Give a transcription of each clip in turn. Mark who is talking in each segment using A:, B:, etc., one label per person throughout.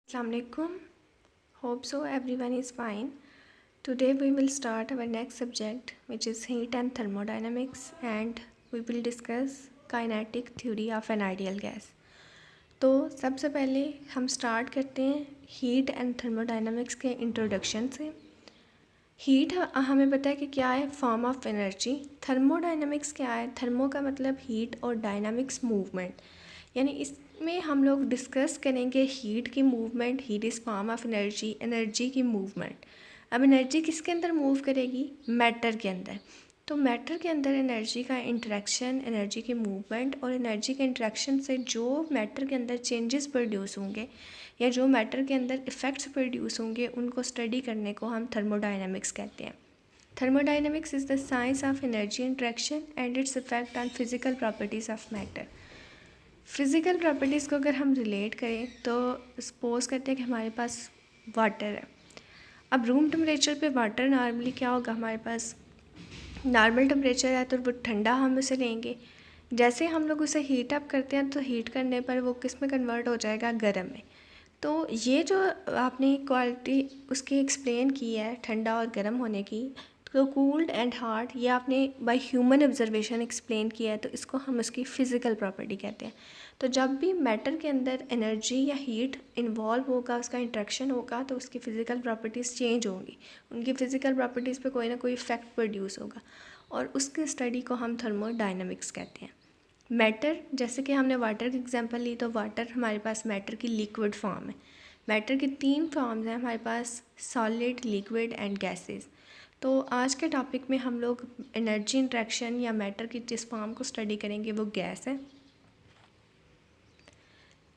A: Assalamualaikum. Hope so everyone is fine. Today we will start our next subject, which is heat and thermodynamics, and we will discuss kinetic theory of an ideal gas. तो सबसे पहले हम start करते हैं heat and thermodynamics के introduction से। Heat हमें पता है कि क्या है, फॉर्म ऑफ एनर्जी। थर्मोडायनामिक्स क्या है, थर्मो का मतलब हीट और डायनामिक्स मूवमेंट, यानी इसमें हम लोग डिस्कस करेंगे हीट की movement. Heat is form of energy, energy की मूवमेंट। अब एनर्जी किसके अंदर मूव करेगी, मैटर के अंदर। तो मैटर के अंदर एनर्जी का इंटरेक्शन, एनर्जी की मूवमेंट और एनर्जी के इंटरेक्शन से जो मैटर के अंदर चेंजेस प्रोड्यूस होंगे या जो मैटर के अंदर इफ़ेक्ट्स प्रोड्यूस होंगे, उनको स्टडी करने को हम थर्मोडायनामिक्स कहते हैं। Thermodynamics is the science of energy interaction and its effect on physical properties of matter. Physical properties को अगर हम रिलेट करें तो सपोज़ करते हैं कि हमारे पास वाटर है। अब रूम टेम्परेचर पे वाटर नॉर्मली क्या होगा, हमारे पास नॉर्मल टेम्परेचर है तो वो ठंडा हम उसे लेंगे। जैसे हम लोग उसे हीट अप करते हैं तो हीट करने पर वो किस में कन्वर्ट हो जाएगा, गर्म में। तो ये जो आपने क्वालिटी उसकी एक्सप्लेन की है ठंडा और गर्म होने की, तो कूल्ड एंड हॉट, ये आपने बाय ह्यूमन ऑब्जर्वेशन एक्सप्लेन किया है, तो इसको हम उसकी फ़िज़िकल प्रॉपर्टी कहते हैं। तो जब भी मैटर के अंदर एनर्जी या हीट इन्वॉल्व होगा, उसका इंट्रैक्शन होगा, तो उसकी फ़िज़िकल प्रॉपर्टीज़ चेंज होंगी, उनकी फ़िज़िकल प्रॉपर्टीज़ पे कोई ना कोई इफ़ेक्ट प्रोड्यूस होगा, और उसके स्टडी को हम थर्मोडायनामिक्स कहते हैं। मैटर, जैसे कि हमने वाटर की एग्जांपल ली, तो वाटर हमारे पास मैटर की लिक्विड फॉर्म है। मैटर की 3 फॉर्म्स हैं हमारे पास, सॉलिड, लिक्विड एंड गैसेस। तो आज के टॉपिक में हम लोग एनर्जी इंट्रैक्शन या मैटर की जिस फॉर्म को स्टडी करेंगे वो गैस है।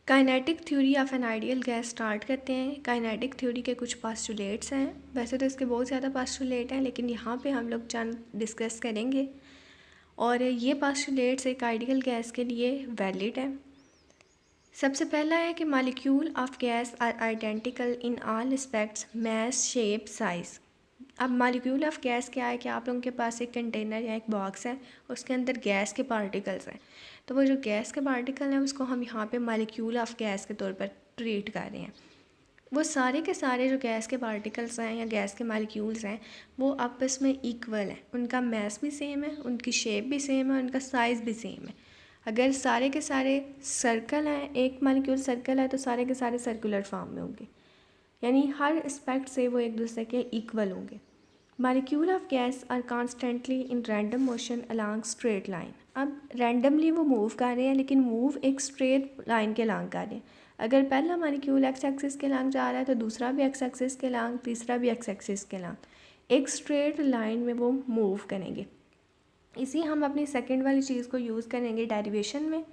A: Kinetic theory of an ideal gas start करते हैं। काइनेटिक थ्योरी के कुछ पास्टुलेट्स हैं, वैसे तो इसके बहुत ज़्यादा पास्टुलेट हैं, लेकिन यहाँ पे हम लोग चंद डिस्कस करेंगे। और ये पास्टुलेट्स एक आइडियल गैस के लिए वैलिड है। सबसे पहला है कि molecule of gas are identical in all respects, mass, shape, size. अब मॉलिक्यूल ऑफ गैस क्या है कि आप लोगों के पास एक कंटेनर या एक बॉक्स है, उसके अंदर गैस के पार्टिकल्स हैं। तो वो जो गैस के पार्टिकल हैं उसको हम यहाँ पे मॉलिक्यूल ऑफ गैस के तौर पर ट्रीट कर रहे हैं। वो सारे के सारे जो गैस के पार्टिकल्स हैं या गैस के मॉलिक्यूल्स हैं, वो आपस में इक्वल हैं, उनका मैस भी सेम है, उनकी शेप भी सेम है, उनका साइज़ भी सेम है। अगर सारे के सारे सर्कल हैं, एक मॉलिक्यूल सर्कल है, तो सारे के सारे सर्कुलर फॉर्म में होंगे, यानी हर एस्पेक्ट से वो एक दूसरे के इक्वल होंगे। Molecule of gas are constantly in random motion along straight line. अब रैंडमली वो मूव कर रहे हैं, लेकिन मूव एक स्ट्रेट लाइन के अलॉन्ग कर रहे हैं। अगर पहला मॉलिक्यूल एक्स एक्सिस के अलॉन्ग जा रहा है तो दूसरा भी एक्स एक्सिस के अलॉन्ग, तीसरा भी एक्स एक्सिस के अलॉन्ग, एक स्ट्रेट लाइन में वो मूव करेंगे। इसी हम अपनी सेकेंड वाली चीज़ को यूज़ करेंगे डेरिवेशन में।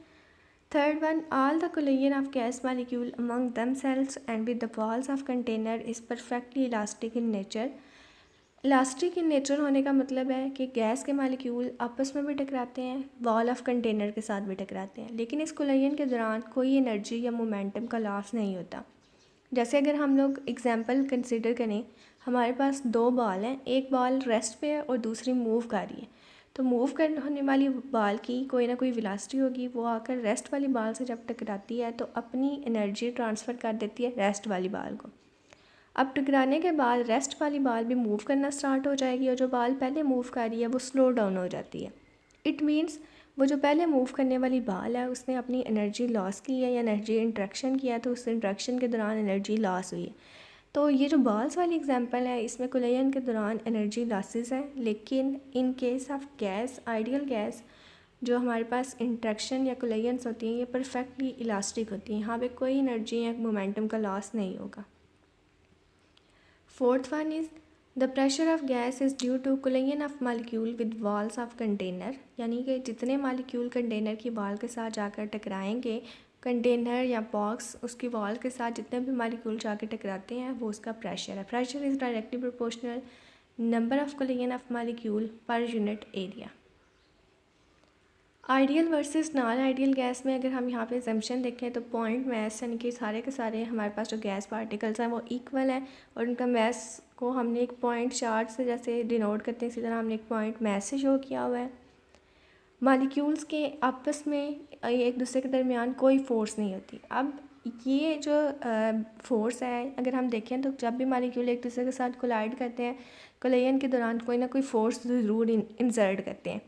A: Third one, all the collision of gas molecule among themselves and with the walls of container is perfectly elastic in nature। Elastic in nature होने का मतलब है कि गैस के मालिक्यूल आपस में भी टकराते हैं, वॉल ऑफ कंटेनर के साथ भी टकराते हैं, लेकिन इस कोलिजन के दौरान कोई एनर्जी या मोमेंटम का लॉस नहीं होता। जैसे अगर हम लोग एग्जांपल कंसिडर करें, हमारे पास 2 बॉल हैं, एक बॉल रेस्ट पे है और दूसरी मूव कर रही है। तो मूव करने होने वाली बॉल की कोई ना कोई वेलोसिटी होगी, वो आकर रेस्ट वाली बॉल से जब टकराती है तो अपनी एनर्जी ट्रांसफ़र कर देती है रेस्ट वाली बॉल को। अब टकराने के बाद रेस्ट वाली बॉल भी मूव करना स्टार्ट हो जाएगी, और जो बॉल पहले मूव कर रही है वो स्लो डाउन हो जाती है। इट मीन्स वो जो पहले मूव करने वाली बॉल है उसने अपनी एनर्जी लॉस की है या एनर्जी इंट्रैक्शन किया है, तो उस इंट्रैक्शन के दौरान एनर्जी लॉस हुई है। तो ये जो बॉल्स वाली एग्जांपल है, इसमें कोलिजन के दौरान एनर्जी लॉसेस हैं, लेकिन in case of gas, ideal gas, जो हमारे पास इंट्रैक्शन या कोलिजन्स होती हैं ये परफेक्टली इलास्टिक होती हैं, यहाँ पे कोई एनर्जी या मोमेंटम का लॉस नहीं होगा। Fourth one is the pressure of gas is due to collision of molecule with walls of container, यानी कि जितने मॉलिक्यूल कंटेनर की वॉल के साथ जाकर टकराएंगे, कंटेनर या बॉक्स उसकी वॉल के साथ जितने भी मॉलिक्यूल जाकर टकराते हैं वो उसका प्रेशर है। Pressure is directly proportional number of collision of molecule पर unit area. Ideal versus non ideal gas में अगर हम यहाँ पे एजम्पशन देखें तो पॉइंट मैस, यानी कि सारे के सारे हमारे पास जो गैस पार्टिकल्स हैं वो इक्वल हैं, और उनका मैस को हमने एक पॉइंट चार्ट से जैसे डिनोट करते हैं, इसी तरह हमने एक पॉइंट मैस से शो किया हुआ है। मॉलिक्यूल्स के आपस में एक दूसरे के दरमियान कोई फोर्स नहीं होती। अब ये जो फोर्स है, अगर हम देखें तो जब भी मालिक्यूल एक दूसरे के साथ कोलाइड करते हैं, कोलिजन के दौरान कोई ना कोई फ़ोर्स ज़रूर इंसर्ट करते हैं।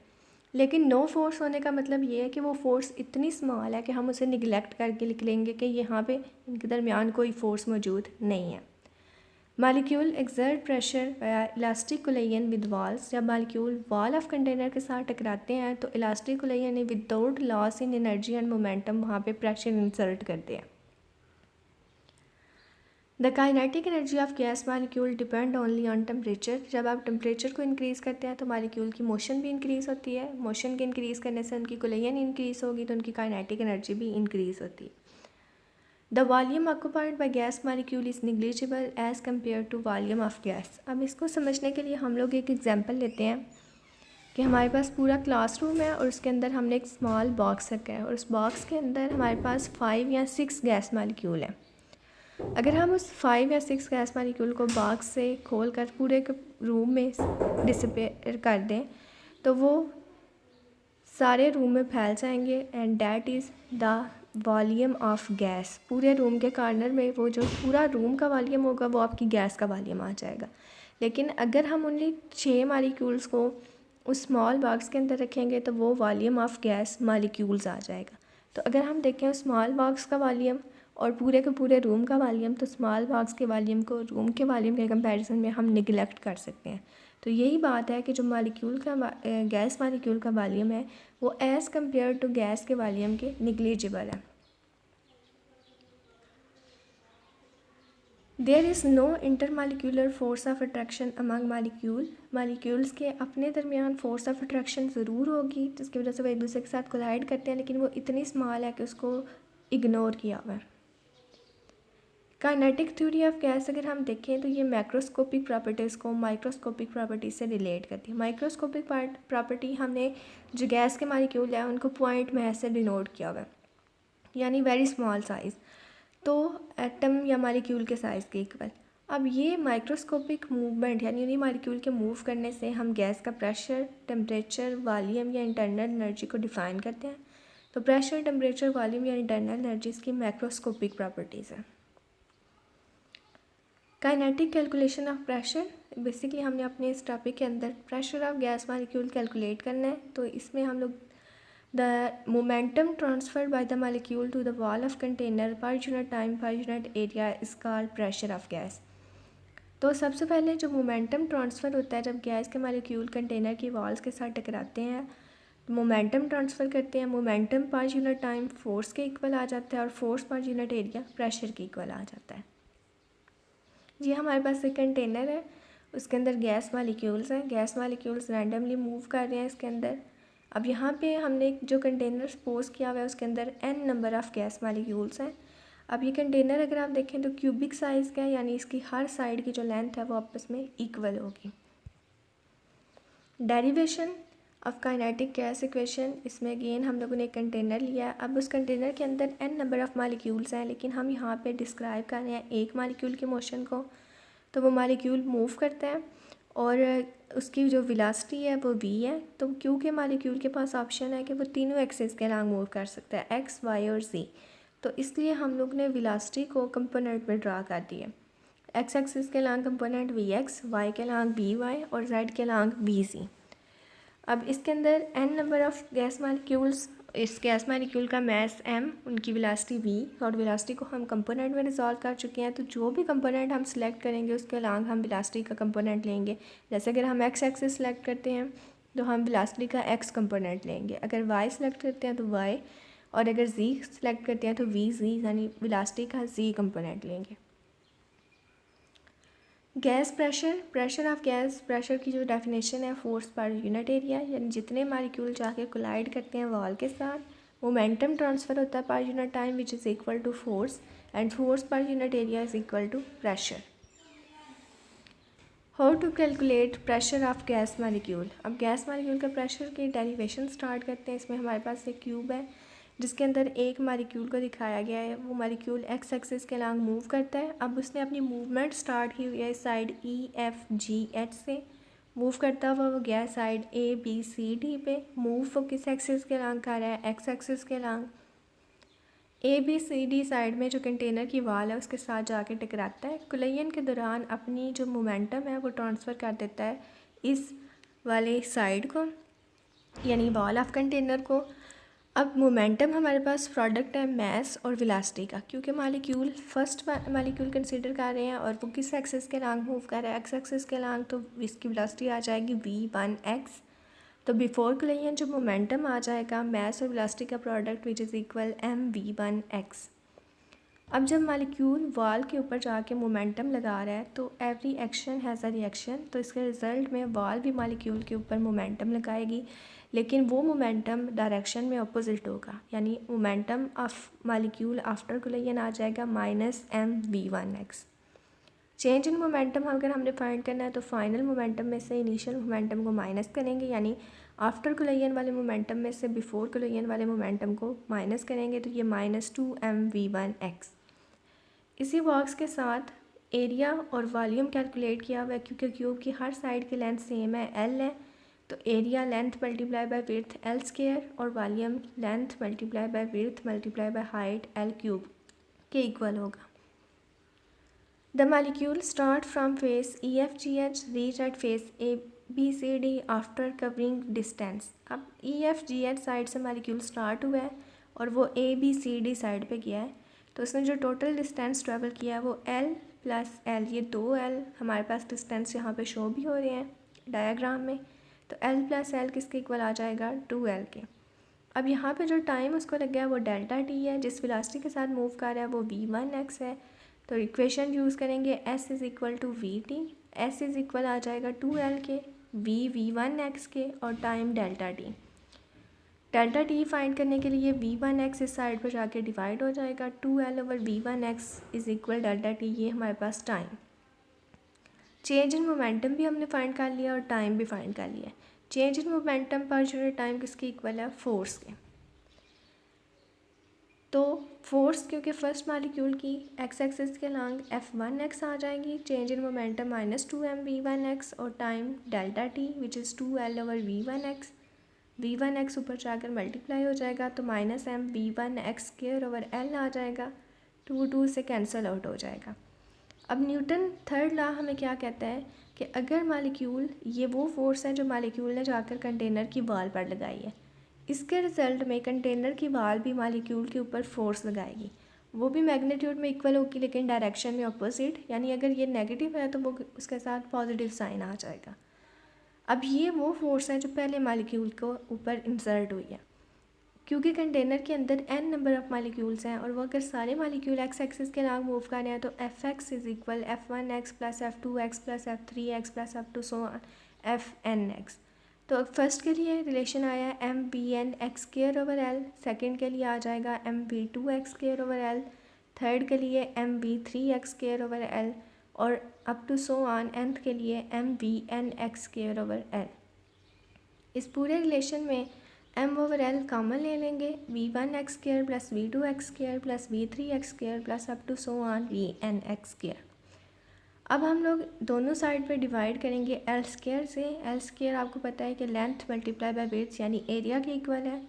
A: लेकिन नो फोर्स होने का मतलब ये है कि वो फोर्स इतनी स्मॉल है कि हम उसे निगलेक्ट करके लिख लेंगे कि यहाँ पे इनके दरमियान कोई फोर्स मौजूद नहीं है। Molecule exert pressure elastic collision with walls. जब मालिक्यूल वॉल ऑफ कंटेनर के साथ टकराते हैं तो elastic collision without loss in energy and momentum वहाँ पे प्रेशर इंसर्ट करते हैं। The kinetic energy of gas molecule depend only on temperature. जब आप टेम्परेचर को इंक्रीज़ करते हैं तो मालिक्यूल की मोशन भी इंक्रीज़ होती है। मोशन के इंक्रीज़ करने से उनकी कोलिजन इंक्रीज़ होगी तो उनकी काइनेटिक एनर्जी भी इंक्रीज़ होती है। The volume occupied by gas molecule is negligible as compare to volume of gas. अब इसको समझने के लिए हम लोग एक एग्जाम्पल लेते हैं कि हमारे पास पूरा क्लासरूम है और उसके अंदर हमने एक स्मॉल बॉक्स रखा है और उस बॉक्स के अंदर हमारे पास 5 या 6 गैस मालिक्यूल हैं। अगर हम उस 5 या 6 गैस मालिक्यूल को बॉक्स से खोल कर पूरे रूम में डिसिपेयर कर दें तो वो सारे रूम में फैल जाएंगे and that is the volume of gas. पूरे रूम के कॉर्नर में वो जो पूरा रूम का वॉल्यूम होगा वो आपकी गैस का वॉल्यूम आ जाएगा। लेकिन अगर हम उन्हीं 6 मालिक्यूल्स को उस स्मॉल बॉक्स के अंदर रखेंगे तो वो वॉल्यूम ऑफ गैस मालिक्यूल्स आ जाएगा। तो अगर हम देखें उस स्मॉल बॉक्स का वॉल्यूम और पूरे के पूरे रूम का वॉल्यूम, तो स्मॉल बॉक्स के वॉल्यूम को रूम के वॉल्यूम के कंपैरिजन में हम निगलेक्ट कर सकते हैं। तो यही बात है कि जो मालिक्यूल का गैस मालिक्यूल का वॉल्यूम है वो एज़ कम्पेयर टू गैस के वॉल्यूम के निगलिजिबल है। There is no intermolecular force of attraction among molecule. Molecules के अपने दरमियान फोर्स ऑफ अट्रैक्शन ज़रूर होगी जिसकी वजह से वो एक दूसरे के साथ कोलाइड करते हैं, लेकिन वो इतनी स्मॉल है कि उसको इग्नोर किया हुआ है। काइनेटिक थ्योरी ऑफ गैस अगर हम देखें तो ये मैक्रोस्कोपिक प्रॉपर्टीज़ को माइक्रोस्कोपिक प्रॉपर्टीज़ से रिलेट करती है। माइक्रोस्कोपिक प्रॉपर्टी हमने जो गैस के मालिक्यूल है उनको पॉइंट में ऐसे डिनोट किया हुआ है, यानी वेरी स्मॉल साइज़, तो एटम या मालिक्यूल के साइज़ के इक्वल। अब ये माइक्रोस्कोपिक मूवमेंट यानी उन्हीं मालिक्यूल के मूव करने से हम गैस का प्रेशर, टेम्परेचर, वॉल्यूम या इंटरनल एनर्जी को डिफ़ाइन करते हैं। तो प्रेशर, टेम्परेचर, वॉल्यूम या इंटरनल एनर्जी इसकी मैक्रोस्कोपिक प्रॉपर्टीज़ है। Kinetic calculation of pressure, basically हमने अपने इस टॉपिक के अंदर pressure of gas molecule calculate करना है। तो इसमें हम लोग the momentum transferred by the molecule to the wall of container per unit time per unit area is called pressure of gas. तो सबसे पहले जो मोमेंटम ट्रांसफ़र होता है जब गैस के मालिक्यूल कंटेनर की वॉल्स के साथ टकराते हैं, मोमेंटम ट्रांसफ़र करते हैं। मोमेंटम पर यूनिट टाइम फोर्स के इक्वल आ जाता है और फोर्स पर यूनिट एरिया प्रेशर के इक्वल आ जाता है। ये हमारे पास एक कंटेनर है, उसके अंदर गैस मालिक्यूल्स हैं। गैस मालिक्यूल्स रैंडमली मूव कर रहे हैं इसके अंदर। अब यहाँ पे हमने जो कंटेनर सपोज किया हुआ है उसके अंदर n number of gas molecules हैं। अब ये कंटेनर अगर आप देखें तो क्यूबिक साइज़ का है, यानी इसकी हर साइड की जो लेंथ है वो आपस में इक्वल होगी। Derivation of kinetic gas equation, इसमें अगेन हम लोगों ने एक कंटेनर लिया है। अब उस कंटेनर के अंदर n नंबर ऑफ़ मालिक्यूल्स हैं, लेकिन हम यहाँ पे डिस्क्राइब कर रहे हैं एक मालिक्यूल के मोशन को। तो वो मालिक्यूल मूव करता है और उसकी जो वेलोसिटी है वो v है। तो क्योंकि मालिक्यूल के पास ऑप्शन है कि वो तीनों एक्सिस के अलॉन्ग मूव कर सकता है, x, y और z, तो इसलिए हम लोग ने वेलोसिटी को कंपोनेंट में ड्रा कर दिया। x एक्सिस के अलॉन्ग कंपोनेंट vx, y के अलॉन्ग vy और z के अलॉन्ग vz। अब इसके अंदर n number of gas molecules, इस गैस मालिक्यूल का मास m, उनकी वेलोसिटी v और वेलोसिटी को हम कंपोनेंट में रिजॉल्व कर चुके हैं। तो जो भी कंपोनेंट हम सिलेक्ट करेंगे उसके अलॉन्ग हम वेलोसिटी का कंपोनेंट लेंगे। जैसे अगर हम x एक्सिस सेलेक्ट करते हैं तो हम वेलोसिटी का x कंपोनेंट लेंगे, अगर y सेलेक्ट करते हैं तो y, और अगर z सेलेक्ट करते हैं तो vz यानी वेलोसिटी का z कंपोनेंट लेंगे। Gas pressure, pressure of gas, pressure की जो डेफिनेशन है फोर्स पर यूनिट एरिया, यानी जितने मालिक्यूल जाके कोलाइड करते हैं वॉल के साथ, मोमेंटम ट्रांसफ़र होता है per unit time which is equal to force, and force पर unit area is equal to pressure. How to calculate pressure of gas molecule. अब गैस मालिक्यूल का प्रेशर की डेरिवेशन स्टार्ट करते हैं। इसमें हमारे पास एक क्यूब है जिसके अंदर एक मालिक्यूल को दिखाया गया है। वो मालिक्यूल एक्स एक्सिस के अलॉन्ग मूव करता है। अब उसने अपनी मूवमेंट स्टार्ट की हुई है साइड EFGH से, मूव करता हुआ वो गया साइड ABCD पे। मूव वो किस एक्सिस के अलॉन्ग कर रहा है, एक्स एक्सिस के अलॉन्ग। ABCD साइड में जो कंटेनर की वाल है उसके साथ जाके टकराता है। कुलैयन के दौरान अपनी जो मोमेंटम है वो ट्रांसफ़र कर देता है इस वाले साइड को, यानी वॉल ऑफ कंटेनर को। अब मोमेंटम हमारे पास प्रोडक्ट है मास और वेलोसिटी का, क्योंकि मालिक्यूल फर्स्ट मालिक्यूल कंसीडर कर रहे हैं और वो किस एक्सिस के अलॉन्ग मूव कर रहा है, एक्स एक्सिस के अलॉन्ग, तो इसकी वेलोसिटी आ जाएगी v1x। तो बिफोर कुलैयन जो मोमेंटम आ जाएगा मास और वेलोसिटी का product which is equal mv1x। अब जब मालिक्यूल वॉल के ऊपर जाके मोमेंटम लगा रहा है तो every action has a reaction, तो इसके रिज़ल्ट में वॉल भी मालिक्यूल के ऊपर मोमेंटम लगाएगी, लेकिन वो मोमेंटम डायरेक्शन में अपोजिट होगा, यानी मोमेंटम ऑफ मालिक्यूल आफ्टर कुलैयन आ जाएगा -mv1x। चेंज इन मोमेंटम अगर हमने फाइंड करना है तो फाइनल मोमेंटम में से इनिशियल मोमेंटम को माइनस करेंगे, यानी आफ्टर कुलैयन वाले मोमेंटम में से बिफोर कुलैयन वाले मोमेंटम को माइनस करेंगे, तो ये -2mv1x। इसी बॉक्स के साथ एरिया और वॉल्यूम कैलकुलेट किया हुआ है, क्योंकि क्यूब की हर साइड की लेंथ सेम है, L है, तो area length multiply by width L square और volume length multiply by width multiply by height L cube के इक्वल होगा। The molecule start from face EFGH reach at face ABCD after covering distance. अब EFGH side से molecule start हुआ है और वो ABCD side पे गया है, तो उसने जो टोटल डिस्टेंस ट्रेवल किया है वो L प्लस L, ये 2L हमारे पास डिस्टेंस यहाँ पे शो भी हो रहे हैं डायग्राम में, तो L प्लस L किसके इक्वल आ जाएगा 2L के। अब यहाँ पे जो टाइम उसको लग गया है वो डेल्टा टी है, जिस वेलोसिटी के साथ मूव कर रहा है वो v1x है, तो इक्वेशन यूज़ करेंगे s is equal to vt, s is equal आ जाएगा 2L के, v1x के और time delta T. Delta T find करने के लिए v1x इस साइड पर जाके डिवाइड हो जाएगा, 2L over v1x is equal delta T, ये हमारे पास टाइम। चेंज इन मोमेंटम भी हमने फाइंड कर लिया और टाइम भी फाइंड कर लिया। चेंज इन मोमेंटम पर यूनिट टाइम किसके इक्वल है, फोर्स के। तो फोर्स क्योंकि फर्स्ट मालिक्यूल की एक्स एक्सिस के अलॉन्ग f1x आ जाएगी, चेंज इन मोमेंटम -2mv1x और time delta T which is 2L over v1x। v1x ऊपर जाकर मल्टीप्लाई हो जाएगा तो -mv1x स्क्वायर ओवर L आ जाएगा, 2 से कैंसिल आउट हो जाएगा। अब न्यूटन थर्ड लॉ हमें क्या कहता है कि अगर मालिक्यूल, ये वो फोर्स है जो मालिक्यूल ने जाकर कंटेनर की वॉल पर लगाई है, इसके रिज़ल्ट में कंटेनर की वॉल भी मालिक्यूल के ऊपर फोर्स लगाएगी, वो भी मैग्नीट्यूड में इक्वल होगी लेकिन डायरेक्शन में अपोजिट, यानी अगर ये नेगेटिव है तो वो उसके साथ पॉजिटिव साइन आ जाएगा। अब ये वो फोर्स है जो पहले मालिक्यूल को ऊपर इंसर्ट हुई है, क्योंकि कंटेनर के अंदर n नंबर ऑफ़ मालिक्यूल्स हैं और वो अगर सारे मालिक्यूल एक्स एक्सिस के अलॉन्ग मूव कर रहे हैं तो Fx is equal f1x plus f2x plus f3x plus f2 so fnx। तो फर्स्ट के लिए रिलेशन आया है mvn x square over l, second के लिए आ जाएगा mv2x square over l, third के लिए mv3x स्क्वायर ओवर l और up to so on nth के लिए mvnx स्क्वायर ओवर l। इस पूरे रिलेशन में m ओवर l कॉमन ले लेंगे, v1x square plus v2x square plus v3x square plus up to so on vnx square. अब हम लोग दोनों साइड पे डिवाइड करेंगे l स्क्वायर से। l स्क्वायर आपको पता है कि लेंथ मल्टीप्लाई बाय विड्थ यानी एरिया के इक्वल है,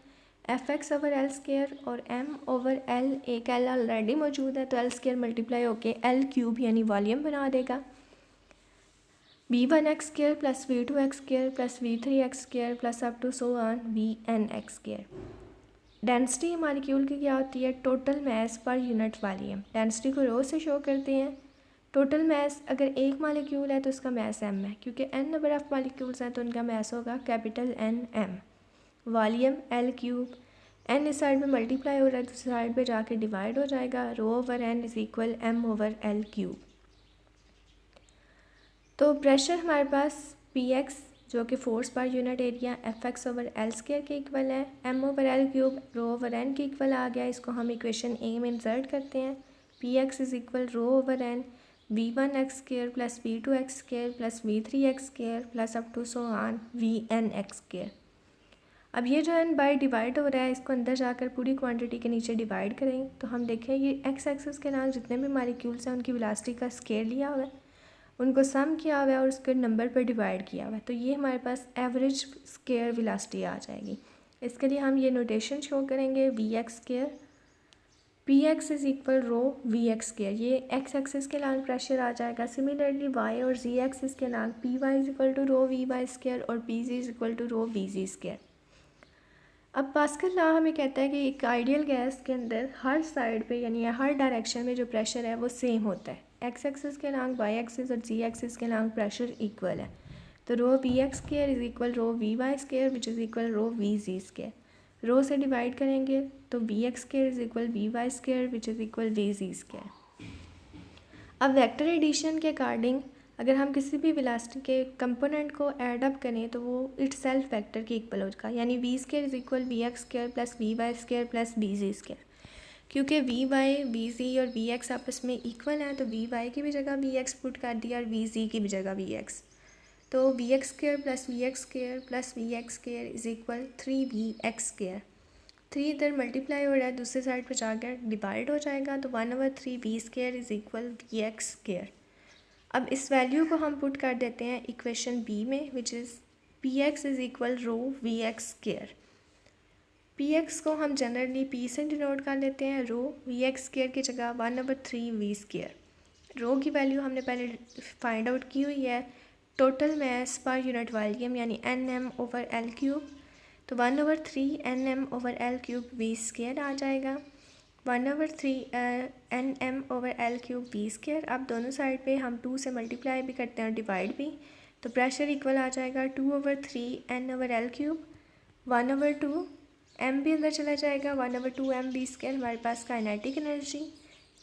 A: fx ओवर l स्क्वायर और m ओवर l, एक l ऑलरेडी मौजूद है तो l स्क्वायर मल्टीप्लाई होके l क्यूब यानी वॉल्यूम बना देगा, v1x square plus v2x square plus v3x square plus up to so on vnx square. Density molecule की क्या होती है, टोटल मास पर यूनिट वॉल्यूम। डेंसिटी को रो से शो करते हैं। टोटल मास अगर एक मॉलिक्यूल है तो उसका मास m है, क्योंकि n नंबर ऑफ़ मॉलिक्यूल्स हैं तो उनका मास होगा capital N m। Volume L cube, n इस साइड में मल्टीप्लाई हो रहा है दूसरी साइड पे जाके डिवाइड हो जाएगा, rho over n is equal m over L cube. तो प्रेशर हमारे पास Px जो कि फोर्स पर unit area Fx over L square के इक्वल है, m over L cube rho over n के इक्वल आ गया। इसको हम इक्वेशन ए में इंसर्ट करते हैं, Px is equal rho over n v1x square plus v2x square plus v3x square plus up to so on vnx square. अब ये जो n बाई डिवाइड हो रहा है इसको अंदर जाकर पूरी क्वांटिटी के नीचे डिवाइड करें तो हम देखें ये एक्स एक्सिस के नाम जितने भी मालिक्यूल्स हैं उनकी वेलोसिटी का स्केयर लिया हुआ है, उनको सम किया हुआ है और उसके नंबर पर डिवाइड किया हुआ है, तो ये हमारे पास एवरेज स्केयर वेलोसिटी आ जाएगी। इसके लिए हम ये नोटेशन शो करेंगे V X square P X is equal rho V X square, ये एक्स एक्सिस के अलॉन्ग प्रेशर आ जाएगा। सिमिलरली वाई और जी एक्सिस के along P Y is equal to rho V Y square और P Z is equal to rho V Z square. अब Pascal law हमें कहता है कि एक आइडियल गैस के अंदर हर साइड पे यानी हर डायरेक्शन में जो प्रेशर है वो सेम होता है। एक्स एक्सिस के अलॉन्ग वाई एक्सिस और जी एक्सिस के अलॉन्ग प्रेशर इक्वल है। तो rho V X square is equal rho V Y square which is equal rho V Z square. Rho से डिवाइड करेंगे तो V X square is equal V Y square which is equal V Z square. अब vector addition के according अगर हम किसी भी velocity के कंपोनेंट को ऐड अप करें तो वो इट सेल्फ वैक्टर के इक्वल होगा, यानी V square is equal V X square plus V Y square plus V Z square. क्योंकि वी वाई वी जी और वी एक्स आपस में इक्वल हैं तो वी वाई की भी जगह वी एक्स पुट कर दिया और वी जी की भी जगह वी एक्स। तो V X square plus V X square plus V X square is equal 3v x square. 3 इधर मल्टीप्लाई हो रहा है, दूसरी साइड पर जाकर डिवाइड हो जाएगा तो 1/3v square is equal V X square. अब इस वैल्यू को हम पुट कर देते हैं इक्वेशन बी में which is P X is equal rho V X square. P X को हम जनरली पी से डिनोट कर लेते हैं, रो वी एक्स स्क्वायर की जगह 1/3v स्क्वायर। रो की वैल्यू हमने पहले फाइंड आउट की हुई है, टोटल मास पर यूनिट वॉल्यूम यानी Nm/L3, तो 1/3 Nm/L3 वी स्क्वायर आ जाएगा। 1/3 Nm/L3 वी स्क्वायर। अब दोनों साइड पे हम 2 से मल्टीप्लाई भी करते हैं और डिवाइड भी, तो प्रेशर इक्वल आ जाएगा 2/3 N/L3 1/2 m भी अंदर चला जाएगा 1/2 m वी स्क्वायर। हमारे पास kinetic energy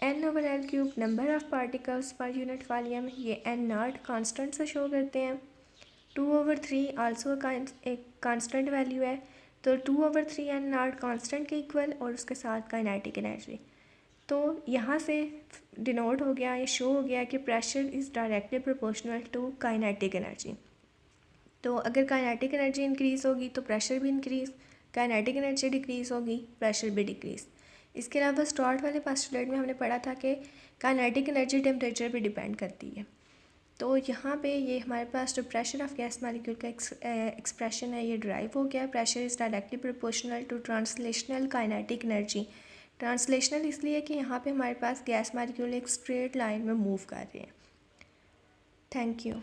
A: N/L3 number of particles पर यूनिट वॉल्यूम, ये n0 कांस्टेंट से शो करते हैं। 2/3 आल्सो एक कांस्टेंट वैल्यू है, तो 2/3 n0 कांस्टेंट के इक्वल और उसके साथ काइनेटिक एनर्जी। तो यहाँ से डिनोट हो गया, ये शो हो गया कि pressure is directly proportional to kinetic energy. तो अगर काइनेटिक एनर्जी इंक्रीज़ होगी तो प्रेशर भी इंक्रीज़, काइनेटिक एनर्जी डिक्रीज़ होगी प्रेशर भी डिक्रीज़। इसके अलावा स्टार्ट वाले पोस्टुलेट में हमने पढ़ा था कि काइनेटिक एनर्जी टेम्परेचर पे डिपेंड करती है। तो यहाँ पे ये हमारे पास जो प्रेशर ऑफ गैस मॉलिक्यूल का एक्सप्रेशन है ये ड्राइव हो गया। Pressure is directly proportional to translational kinetic energy. Translational इसलिए कि यहाँ पे हमारे पास गैस मॉलिक्यूल एक स्ट्रेट लाइन में मूव कर रहे हैं। Thank you.